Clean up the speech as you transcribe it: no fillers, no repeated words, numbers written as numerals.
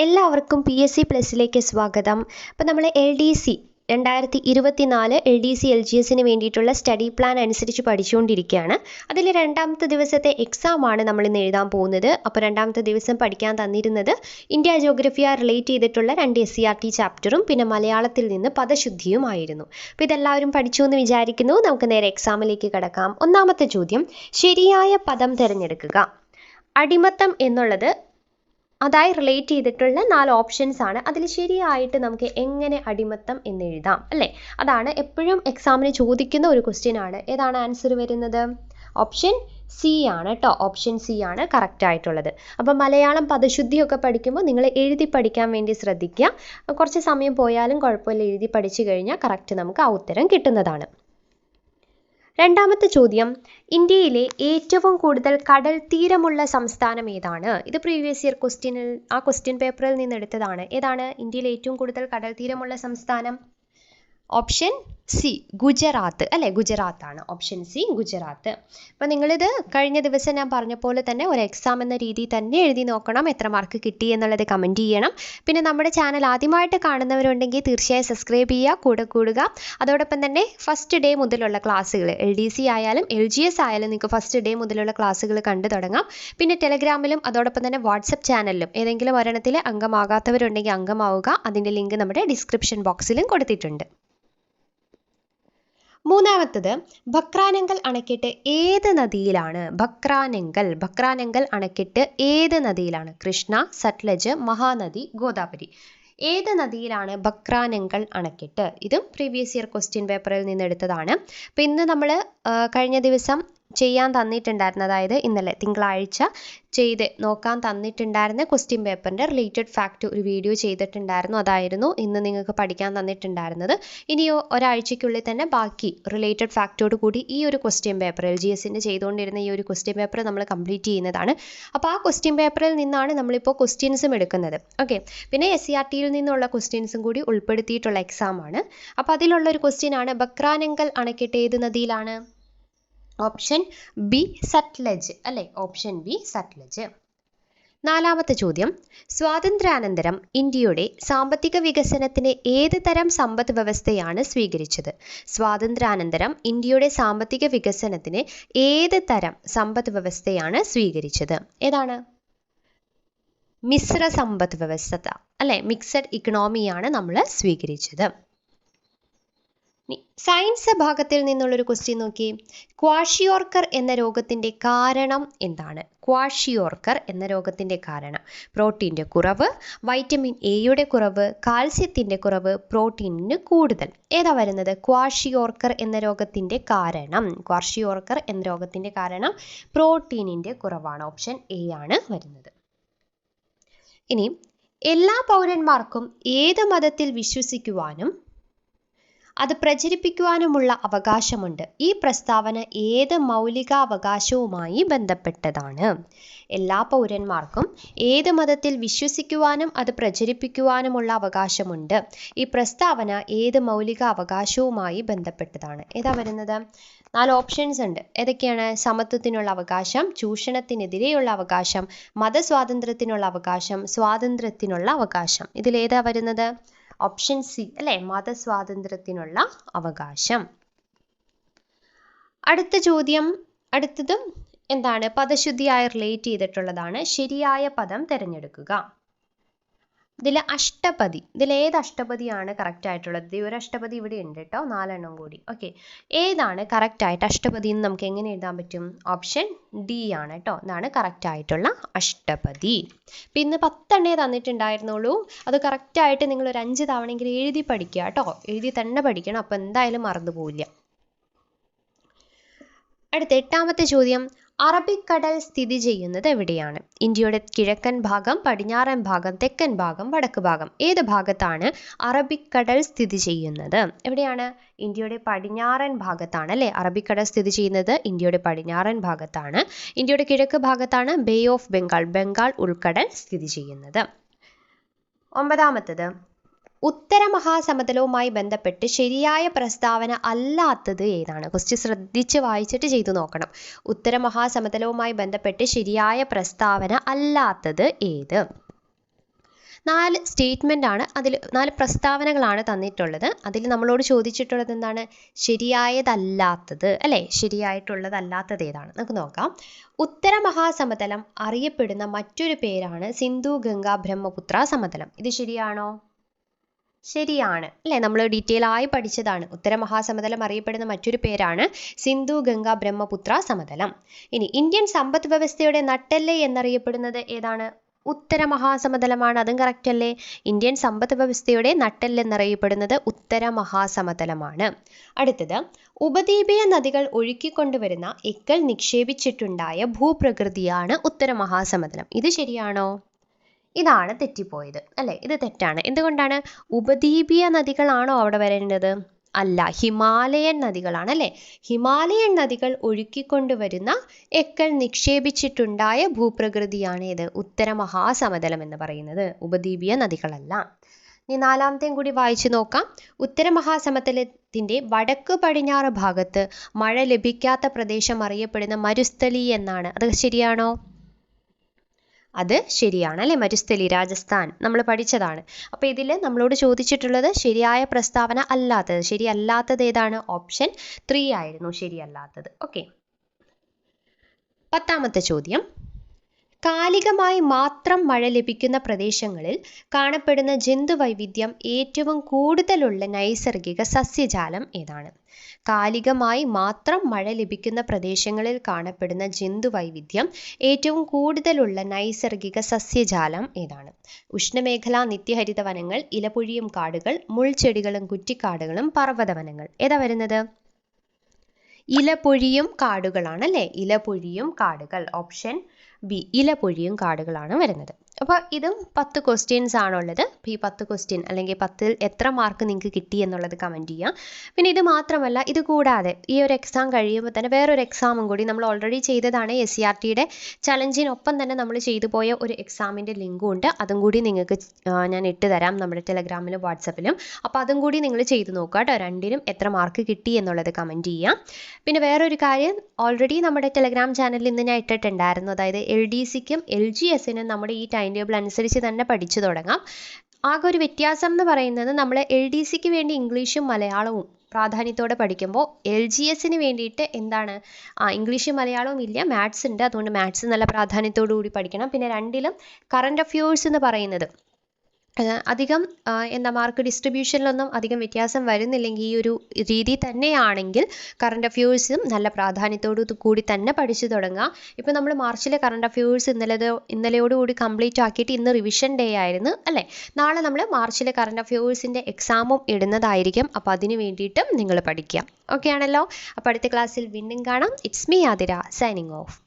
എല്ലാവർക്കും PSC പ്ലസിലേക്ക് സ്വാഗതം. അപ്പോൾ നമ്മൾ LDC 2024 LDC LGSന് വേണ്ടിയിട്ടുള്ള സ്റ്റഡി പ്ലാൻ അനുസരിച്ച് പഠിച്ചുകൊണ്ടിരിക്കുകയാണ്. അതിൽ രണ്ടാമത്തെ ദിവസത്തെ എക്സാമാണ് നമ്മൾ ഇന്ന് എഴുതാൻ പോകുന്നത്. അപ്പോൾ രണ്ടാമത്തെ ദിവസം പഠിക്കാൻ തന്നിരുന്നത് ഇന്ത്യ ജോഗ്രഫിയ റിലേറ്റ് ചെയ്തിട്ടുള്ള 2 SCERT ചാപ്റ്ററും പിന്നെ മലയാളത്തിൽ നിന്ന് പദശുദ്ധിയുമായിരുന്നു. അപ്പോൾ ഇതെല്ലാവരും പഠിച്ചു എന്ന് വിചാരിക്കുന്നു. നമുക്ക് നേരെ എക്സാമിലേക്ക് കടക്കാം. ഒന്നാമത്തെ ചോദ്യം, ശരിയായ പദം തിരഞ്ഞെടുക്കുക. അടിമത്തം എന്നുള്ളത് അതായി റിലേറ്റ് ചെയ്തിട്ടുള്ള 4 ഓപ്ഷൻസ് ആണ്. അതിൽ ശരിയായിട്ട് നമുക്ക് എങ്ങനെ അടിമത്തം എന്ന് എഴുതാം അല്ലേ? അതാണ് എപ്പോഴും എക്സാമിന് ചോദിക്കുന്ന ഒരു ക്വസ്റ്റ്യൻ ആണ്. ഏതാണ് ആൻസർ വരുന്നത്? ഓപ്ഷൻ സി ആണ് കേട്ടോ. ഓപ്ഷൻ സി ആണ് കറക്റ്റ് ആയിട്ടുള്ളത്. അപ്പം മലയാളം പദശുദ്ധിയൊക്കെ പഠിക്കുമ്പോൾ നിങ്ങൾ എഴുതി പഠിക്കാൻ വേണ്ടി ശ്രദ്ധിക്കുക. കുറച്ച് സമയം പോയാലും കുഴപ്പമില്ല, എഴുതി പഠിച്ചു കഴിഞ്ഞാൽ കറക്റ്റ് നമുക്ക് ആ ഉത്തരം കിട്ടുന്നതാണ്. രണ്ടാമത്തെ ചോദ്യം, ഇന്ത്യയിലെ ഏറ്റവും കൂടുതൽ കടൽ തീരമുള്ള സംസ്ഥാനം ഏതാണ്? ഇത് പ്രീവിയസ് ഇയർ ക്വസ്റ്റ്യൻ പേപ്പറിൽ നിന്ന് എടുത്തതാണ്. ഏതാണ് ഇന്ത്യയിലെ ഏറ്റവും കൂടുതൽ കടൽ തീരമുള്ള സംസ്ഥാനം? ഓപ്ഷൻ സി ഗുജറാത്ത് അല്ലേ? ഗുജറാത്താണ്. Option C Gujarat. അപ്പം നിങ്ങളിത് കഴിഞ്ഞ ദിവസം ഞാൻ പറഞ്ഞ പോലെ തന്നെ ഒരു എക്സാം എന്ന രീതിയിൽ തന്നെ എഴുതി നോക്കണം. എത്ര മാർക്ക് കിട്ടി എന്നുള്ളത് കമൻറ്റ് ചെയ്യണം. പിന്നെ നമ്മുടെ ചാനൽ ആദ്യമായിട്ട് കാണുന്നവരുണ്ടെങ്കിൽ തീർച്ചയായും സബ്സ്ക്രൈബ് ചെയ്യുക, കൂടെ കൂടുക. അതോടൊപ്പം തന്നെ ഫസ്റ്റ് ഡേ മുതലുള്ള ക്ലാസ്സുകൾ LDC ആയാലും LGS ആയാലും നിങ്ങൾക്ക് ഫസ്റ്റ് ഡേ മുതലുള്ള ക്ലാസ്സുകൾ കണ്ടു തുടങ്ങാം. പിന്നെ ടെലഗ്രാമിലും അതോടൊപ്പം തന്നെ വാട്സപ്പ് ചാനലിലും ഏതെങ്കിലും ഒരെണ്ണത്തിൽ അംഗമാകാത്തവരുണ്ടെങ്കിൽ അംഗമാവുക. അതിൻ്റെ ലിങ്ക് നമ്മുടെ ഡിസ്ക്രിപ്ഷൻ ബോക്സിലും കൊടുത്തിട്ടുണ്ട്. മൂന്നാമത്തത്, ഭക്രാനങ്കൽ അണക്കെട്ട് ഏത് നദിയിലാണ്? ഭക്രാനങ്കൽ അണക്കെട്ട് ഏത് നദിയിലാണ്? കൃഷ്ണ, സത്ലജ്, മഹാനദി, ഗോദാവരി. ഏത് നദിയിലാണ് ഭക്രാനങ്കൽ അണക്കെട്ട്? ഇതും പ്രീവിയസ് ഇയർ ക്വസ്റ്റ്യൻ പേപ്പറിൽ നിന്ന് എടുത്തതാണ്. അപ്പം ഇന്ന് നമ്മൾ കഴിഞ്ഞ ദിവസം ചെയ്യാൻ തന്നിട്ടുണ്ടായിരുന്നു, അതായത് ഇന്നലെ തിങ്കളാഴ്ച ചെയ്ത് നോക്കാൻ തന്നിട്ടുണ്ടായിരുന്ന ക്വസ്റ്റ്യൻ പേപ്പറിൻ്റെ റിലേറ്റഡ് ഫാക്റ്റ് ഒരു വീഡിയോ ചെയ്തിട്ടുണ്ടായിരുന്നു. അതായിരുന്നു ഇന്ന് നിങ്ങൾക്ക് പഠിക്കാൻ തന്നിട്ടുണ്ടായിരുന്നത്. ഇനിയോ ഒരാഴ്ചയ്ക്കുള്ളിൽ തന്നെ ബാക്കി റിലേറ്റഡ് ഫാക്റ്റോട് കൂടി ഈ ഒരു ക്വസ്റ്റ്യൻ പേപ്പർ LGSൻ്റെ ചെയ്തുകൊണ്ടിരുന്ന ഈ ഒരു ക്വസ്റ്റ്യൻ പേപ്പർ നമ്മൾ കംപ്ലീറ്റ് ചെയ്യുന്നതാണ്. അപ്പോൾ ആ ക്വസ്റ്റ്യൻ പേപ്പറിൽ നിന്നാണ് നമ്മളിപ്പോൾ ക്വസ്റ്റ്യൻസും എടുക്കുന്നത്. ഓക്കെ, പിന്നെ SCERTയിൽ നിന്നുള്ള ക്വസ്റ്റ്യൻസും കൂടി ഉൾപ്പെടുത്തിയിട്ടുള്ള എക്സാമാണ്. അപ്പോൾ അതിലുള്ള ഒരു ക്വസ്റ്റ്യൻ ആണ്, ഭക്രാനങ്കൽ അണക്കെട്ട് ഏത് നദിയിലാണ്? ഓപ്ഷൻ ബി സത്ലജ് അല്ലേ? Option B Sutlej. നാലാമത്തെ ചോദ്യം, സ്വാതന്ത്ര്യാനന്തരം ഇന്ത്യയുടെ സാമ്പത്തിക വികസനത്തിന് ഏത് തരം സമ്പദ് വ്യവസ്ഥയാണ് സ്വീകരിച്ചത്? സ്വാതന്ത്ര്യാനന്തരം ഇന്ത്യയുടെ സാമ്പത്തിക വികസനത്തിന് ഏത് തരം സമ്പദ് വ്യവസ്ഥയാണ് സ്വീകരിച്ചത്? ഏതാണ്? മിശ്ര സമ്പദ് വ്യവസ്ഥ അല്ലെ? മിക്സഡ് ഇക്കണോമിയാണ് നമ്മൾ സ്വീകരിച്ചത്. സയൻസ് ഭാഗത്തിൽ നിന്നുള്ളൊരു ക്വസ്റ്റ്യൻ നോക്കി. ക്വാഷിയോർക്കർ എന്ന രോഗത്തിൻ്റെ കാരണം എന്താണ്? ക്വാഷിയോർക്കർ എന്ന രോഗത്തിൻ്റെ കാരണം പ്രോട്ടീൻ്റെ കുറവ്, വൈറ്റമിൻ എയുടെ കുറവ്, കാൽസ്യത്തിൻ്റെ കുറവ്, പ്രോട്ടീനിന് കൂടുതൽ. ഏതാ വരുന്നത്? ക്വാഷിയോർക്കർ എന്ന രോഗത്തിൻ്റെ കാരണം. ക്വാഷിയോർക്കർ എന്ന രോഗത്തിൻ്റെ കാരണം പ്രോട്ടീനിൻ്റെ കുറവാണ്. ഓപ്ഷൻ എ ആണ് വരുന്നത്. ഇനി, എല്ലാ പൗരന്മാർക്കും ഏത് മതത്തിൽ വിശ്വസിക്കുവാനും അത് പ്രചരിപ്പിക്കുവാനുമുള്ള അവകാശമുണ്ട്. ഈ പ്രസ്താവന ഏത് മൗലികാവകാശവുമായി ബന്ധപ്പെട്ടതാണ്? എല്ലാ പൗരന്മാർക്കും ഏത് മതത്തിൽ വിശ്വസിക്കുവാനും അത് പ്രചരിപ്പിക്കുവാനുമുള്ള അവകാശമുണ്ട്. ഈ പ്രസ്താവന ഏത് മൗലികാവകാശവുമായി ബന്ധപ്പെട്ടതാണ്? ഏതാ വരുന്നത്? 4 ഓപ്ഷൻസ് ഉണ്ട്. ഏതൊക്കെയാണ്? സമത്വത്തിനുള്ള അവകാശം, ചൂഷണത്തിനെതിരെയുള്ള അവകാശം, മതസ്വാതന്ത്ര്യത്തിനുള്ള അവകാശം, സ്വാതന്ത്ര്യത്തിനുള്ള അവകാശം. ഇതിലേതാ വരുന്നത്? ഓപ്ഷൻ സി അല്ലേ? മതസ്വാതന്ത്ര്യത്തിനുള്ള അവകാശം. അടുത്തതും എന്താണ്? പദശുദ്ധിയായി റിലേറ്റ് ചെയ്തിട്ടുള്ളതാണ്. ശരിയായ പദം തിരഞ്ഞെടുക്കുക. ഇതിലേത് അഷ്ടപതിയാണ് കറക്റ്റ് ആയിട്ടുള്ളത്? ഒരു അഷ്ടപതി ഇവിടെ ഉണ്ട് കേട്ടോ, 4 എണ്ണം കൂടി. ഓക്കെ, ഏതാണ് കറക്റ്റ് ആയിട്ട് അഷ്ടപതി എന്ന് നമുക്ക് എങ്ങനെ എഴുതാൻ പറ്റും? ഓപ്ഷൻ ഡി ആണ് കേട്ടോ. ഇതാണ് കറക്റ്റ് ആയിട്ടുള്ള അഷ്ടപതി. അപ്പം ഇന്ന് 10 എണ്ണേ തന്നിട്ടുണ്ടായിരുന്നുള്ളൂ. അത് കറക്റ്റ് ആയിട്ട് നിങ്ങൾ ഒരു 5 തവണയെങ്കിലും എഴുതി പഠിക്കുക കേട്ടോ. എഴുതി തന്നെ പഠിക്കണം, അപ്പം എന്തായാലും മറന്നു പോവില്ല. അടുത്ത 8ാമത്തെ ചോദ്യം, അറബിക്കടൽ സ്ഥിതി ചെയ്യുന്നത് എവിടെയാണ്? ഇന്ത്യയുടെ കിഴക്കൻ ഭാഗം, പടിഞ്ഞാറൻ ഭാഗം, തെക്കൻ ഭാഗം, വടക്ക് ഭാഗം. ഏത് ഭാഗത്താണ് അറബിക്കടൽ സ്ഥിതി ചെയ്യുന്നത്? എവിടെയാണ്? ഇന്ത്യയുടെ പടിഞ്ഞാറൻ ഭാഗത്താണ് അല്ലേ? അറബിക്കടൽ സ്ഥിതി ചെയ്യുന്നത് ഇന്ത്യയുടെ പടിഞ്ഞാറൻ ഭാഗത്താണ്. ഇന്ത്യയുടെ കിഴക്ക് ഭാഗത്താണ് ബേ ഓഫ് ബംഗാൾ ഉൾക്കടൽ സ്ഥിതി ചെയ്യുന്നത്. 9ാമത്തത്, ഉത്തര മഹാസമതലവുമായി ബന്ധപ്പെട്ട് ശരിയായ പ്രസ്താവന അല്ലാത്തത് ഏതാണ്? ക്വസ്റ്റ്യൻ ശ്രദ്ധിച്ച് വായിച്ചിട്ട് ചെയ്തു നോക്കണം. ഉത്തര മഹാസമതലവുമായി ബന്ധപ്പെട്ട് ശരിയായ പ്രസ്താവന അല്ലാത്തത് ഏത്? 4 സ്റ്റേറ്റ്മെൻ്റ് ആണ്, അതിൽ 4 പ്രസ്താവനകളാണ് തന്നിട്ടുള്ളത്. അതിൽ നമ്മളോട് ചോദിച്ചിട്ടുള്ളത് എന്താണ്? ശരിയായതല്ലാത്തത് അല്ലേ? ശരിയായിട്ടുള്ളതല്ലാത്തത് ഏതാണ്? നമുക്ക് നോക്കാം. ഉത്തര മഹാസമതലം അറിയപ്പെടുന്ന മറ്റൊരു പേരാണ് സിന്ധു ഗംഗ ബ്രഹ്മപുത്ര സമതലം. ഇത് ശരിയാണോ? ശരിയാണ് അല്ലേ? നമ്മൾ ഡീറ്റെയിൽ ആയി പഠിച്ചതാണ്. ഉത്തര മഹാസമതലം അറിയപ്പെടുന്ന മറ്റൊരു പേരാണ് സിന്ധു ഗംഗ ബ്രഹ്മപുത്ര സമതലം. ഇനി ഇന്ത്യൻ സമ്പദ് വ്യവസ്ഥയുടെ നട്ടെല്ല് എന്നറിയപ്പെടുന്നത് ഏതാണ്? ഉത്തര മഹാസമതലമാണ്. അതും കറക്റ്റ് അല്ലേ? ഇന്ത്യൻ സമ്പദ് വ്യവസ്ഥയുടെ നട്ടെല്ല് എന്നറിയപ്പെടുന്നത് ഉത്തര മഹാസമതലമാണ്. അടുത്തത്, ഉപദ്വീപീയ നദികൾ ഒഴുക്കിക്കൊണ്ടുവരുന്ന എക്കൽ നിക്ഷേപിച്ചിട്ടുണ്ടായ ഭൂപ്രകൃതിയാണ് ഉത്തര മഹാസമതലം. ഇത് ശരിയാണോ? ഇതാണ് തെറ്റിപ്പോയത് അല്ലേ? ഇത് തെറ്റാണ്. എന്തുകൊണ്ടാണ്? ഉപദ്വീപീയ നദികളാണോ അവിടെ വരേണ്ടത്? അല്ല, ഹിമാലയൻ നദികളാണ് അല്ലേ? ഹിമാലയൻ നദികൾ ഒഴുക്കിക്കൊണ്ടുവരുന്ന എക്കൽ നിക്ഷേപിച്ചിട്ടുണ്ടായ ഭൂപ്രകൃതിയാണ് ഇത് ഉത്തര മഹാസമതലം എന്ന് പറയുന്നത്, ഉപദ്വീപീയ നദികളല്ല. ഇനി 4ാമത്തെയും കൂടി വായിച്ചു നോക്കാം. ഉത്തര മഹാസമതലത്തിന്റെ വടക്ക് പടിഞ്ഞാറ് ഭാഗത്ത് മഴ ലഭിക്കാത്ത പ്രദേശം അറിയപ്പെടുന്ന മരുസ്ഥലി എന്നാണ്. അത് ശരിയാണോ? അത് ശരിയാണ് അല്ലേ? മരുസ്ഥലി, രാജസ്ഥാൻ നമ്മൾ പഠിച്ചതാണ്. അപ്പോൾ ഇതിൽ നമ്മളോട് ചോദിച്ചിട്ടുള്ളത് ശരിയായ പ്രസ്താവന അല്ലാത്തത്. ശരിയല്ലാത്തത് ഏതാണ്? ഓപ്ഷൻ 3 ആയിരുന്നു ശരിയല്ലാത്തത്. ഓക്കെ. 10ാമത്തെ ചോദ്യം, കാലികമായി മാത്രം മഴ ലഭിക്കുന്ന പ്രദേശങ്ങളിൽ കാണപ്പെടുന്ന ജന്തുവൈവിധ്യം ഏറ്റവും കൂടുതലുള്ള നൈസർഗിക സസ്യജാലം ഏതാണ്? കാലികമായി മാത്രം മഴ ലഭിക്കുന്ന പ്രദേശങ്ങളിൽ കാണപ്പെടുന്ന ജന്തുവൈവിധ്യം ഏറ്റവും കൂടുതലുള്ള നൈസർഗിക സസ്യജാലം ഏതാണ്? ഉഷ്ണമേഖലാ നിത്യഹരിത വനങ്ങൾ, ഇലപൊഴിയും കാടുകൾ, മുൾച്ചെടികളും കുറ്റിക്കാടുകളും, പർവ്വതവനങ്ങൾ. ഏതാ വരുന്നത്? ഇലപൊഴിയും കാടുകളാണ് അല്ലേ? ഇലപൊഴിയും കാടുകൾ. ഓപ്ഷൻ ബി, ഇലപൊഴിയും കാടുകളാണ് വരുന്നത്. അപ്പോൾ ഇതും 10 ക്വസ്റ്റ്യൻസ് ആണുള്ളത്. അപ്പോൾ ഈ 10 ക്വസ്റ്റ്യൻ അല്ലെങ്കിൽ 10ൽ എത്ര മാർക്ക് നിങ്ങൾക്ക് കിട്ടി എന്നുള്ളത് കമൻറ്റ് ചെയ്യാം. പിന്നെ ഇത് മാത്രമല്ല, ഇത് കൂടാതെ ഈ ഒരു എക്സാം കഴിയുമ്പോൾ തന്നെ വേറൊരു എക്സാമും കൂടി നമ്മൾ ഓൾറെഡി ചെയ്തതാണ്. SCRTയുടെ ചലഞ്ചിനൊപ്പം തന്നെ നമ്മൾ ചെയ്തു പോയ ഒരു എക്സാമിൻ്റെ ലിങ്കും ഉണ്ട്. അതും കൂടി നിങ്ങൾക്ക് ഞാൻ ഇട്ട് തരാം നമ്മുടെ ടെലഗ്രാമിലും വാട്സപ്പിലും. അപ്പോൾ അതും കൂടി നിങ്ങൾ ചെയ്ത് നോക്കുക കേട്ടോ. രണ്ടിനും എത്ര മാർക്ക് കിട്ടി എന്നുള്ളത് കമൻറ്റ് ചെയ്യാം. പിന്നെ വേറൊരു കാര്യം, ഓൾറെഡി നമ്മുടെ ടെലഗ്രാം ചാനലിൽ ഇന്ന് ഞാൻ ഇട്ടിട്ടുണ്ടായിരുന്നു. അതായത് LDCക്കും LGSനും നമ്മുടെ ഈ ടൈം ടേബിൾ അനുസരിച്ച് തന്നെ പഠിച്ചു തുടങ്ങാം. ആകെ ഒരു വ്യത്യാസം എന്ന് പറയുന്നത്, നമ്മൾ LDCക്ക് വേണ്ടി ഇംഗ്ലീഷും മലയാളവും പ്രാധാന്യത്തോടെ പഠിക്കുമ്പോൾ LGSന് വേണ്ടിയിട്ട് എന്താണ്, ഇംഗ്ലീഷും മലയാളവും ഇല്ല, മാത്സ് ഉണ്ട്. അതുകൊണ്ട് മാത്സ് നല്ല പ്രാധാന്യത്തോടു കൂടി പഠിക്കണം. പിന്നെ രണ്ടിലും കറണ്ട് അഫയേഴ്സ് എന്ന് പറയുന്നത് അധികം മാർക്ക് ഡിസ്ട്രിബ്യൂഷനിലൊന്നും അധികം വ്യത്യാസം വരുന്നില്ലെങ്കിൽ, ഈ ഒരു രീതി തന്നെയാണെങ്കിൽ കറണ്ട് അഫയേഴ്സും നല്ല പ്രാധാന്യത്തോടു കൂടി തന്നെ പഠിച്ചു തുടങ്ങുക. ഇപ്പോൾ നമ്മൾ മാർച്ചിലെ കറണ്ട് അഫയേഴ്സ് ഇന്നലെയോടുകൂടി കംപ്ലീറ്റ് ആക്കിയിട്ട് ഇന്ന് റിവിഷൻ ഡേ ആയിരുന്നു അല്ലേ? നാളെ നമ്മൾ മാർച്ചിലെ കറണ്ട് അഫയേഴ്സിൻ്റെ എക്സാമും ഇടുന്നതായിരിക്കും. അപ്പോൾ അതിന് വേണ്ടിയിട്ടും നിങ്ങൾ പഠിക്കുക. ഓക്കെ ആണല്ലോ? അപ്പോൾ അടുത്ത ക്ലാസ്സിൽ വീണ്ടും കാണാം. It's me Athira, signing off.